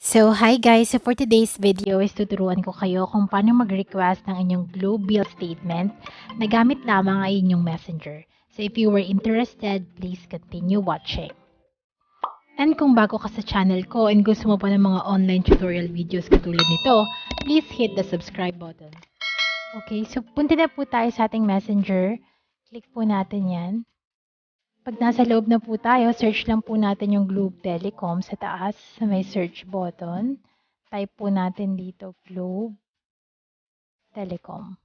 So, hi guys! So, for today's video is tuturuan ko kayo kung paano mag-request ng inyong Globe bill statement na gamit lamang ang inyong messenger. So, if you were interested, please continue watching. And kung bago ka sa channel ko and gusto mo pa ng mga online tutorial videos katulad nito, please hit the subscribe button. Okay, so punta na po tayo sa ating messenger. Click po natin yan. Pag nasa loob na po tayo, search lang po natin yung Globe Telecom sa taas, sa may search button. Type po natin dito, Globe Telecom.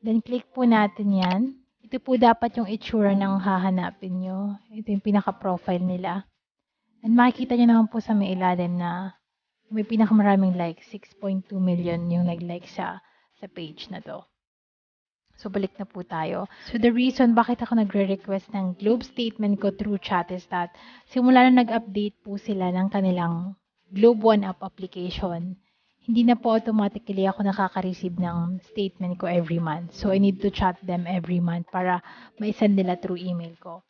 Then, click po natin yan. Ito po dapat yung itsura ng hahanapin nyo. Ito yung pinaka-profile nila. And makikita nyo naman po sa may ilalim na may pinakamaraming like, 6.2 million yung nag-like sa page na to. So, balik na po tayo. So, the reason bakit ako nagre-request ng Globe statement ko through chat is that simula na nag-update po sila ng kanilang Globe One app application, hindi na po automatically ako nakaka-receive ng statement ko every month. So, I need to chat them every month para ma-send nila through email ko.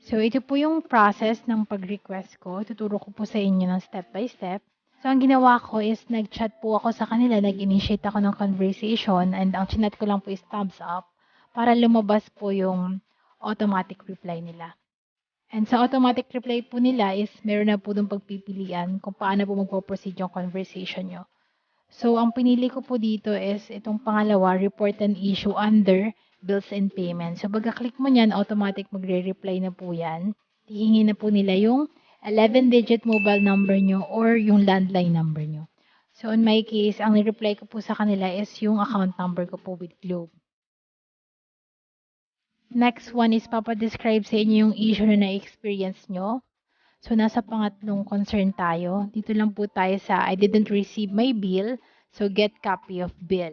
So, ito po yung process ng pag-request ko. Tuturo ko po sa inyo ng step by step. So, ang ginawa ko is nag-chat po ako sa kanila, nag-initiate ako ng conversation, and ang chinat ko lang po is thumbs up para lumabas po yung automatic reply nila. And sa automatic reply po nila is meron na po itong pagpipilian kung paano po magpo-proceed yung conversation nyo. So, ang pinili ko po dito is itong pangalawa, report an issue under bills and payments. So, pagka-click mo niyan, automatic magre-reply na po yan. Hihingi na po nila yung 11-digit mobile number nyo or yung landline number nyo. So, in my case, ang reply ko po sa kanila is yung account number ko po with Globe. Next one is papadescribe sa inyo yung issue na na-experience nyo. So, nasa pangatlong concern tayo. Dito lang po tayo sa I didn't receive my bill, so get copy of bill.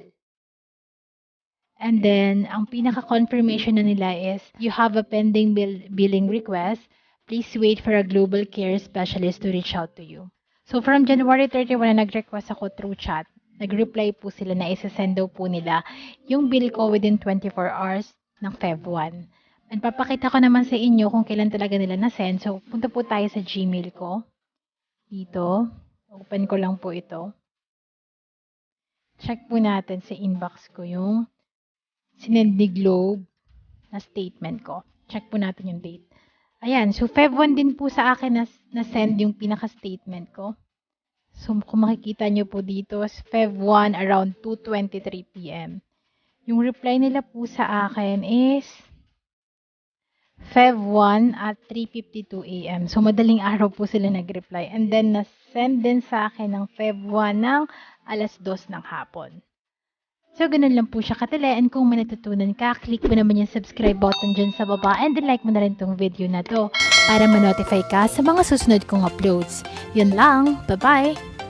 And then, ang pinaka-confirmation na nila is, you have a pending billing request. Please wait for a global care specialist to reach out to you. So, from January 31 na nag-request ako through chat, nag-reply po sila na isa-send daw po nila yung bill ko within 24 hours ng Feb 1. And papakita ko naman sa inyo kung kailan talaga nila na-send. So, punta po tayo sa Gmail ko. Dito. Open ko lang po ito. Check po natin sa inbox ko yung sinend ni Globe na statement ko. Check po natin yung date. Ayan. So, Feb 1 din po sa akin na-send yung pinaka-statement ko. So, kung makikita nyo po dito, Feb 1 around 2:23 p.m. Yung reply nila po sa akin is Feb 1 at 3:52 a.m. So, madaling araw po sila nag-reply. And then, na-send din sa akin ng Feb 1 ng alas 2 ng hapon. So, ganun lang po siya katali. And kung may natutunan ka, click mo naman yung subscribe button dyan sa baba. And then, like mo na rin tong video na to para ma-notify ka sa mga susunod kong uploads. Yun lang. Bye-bye!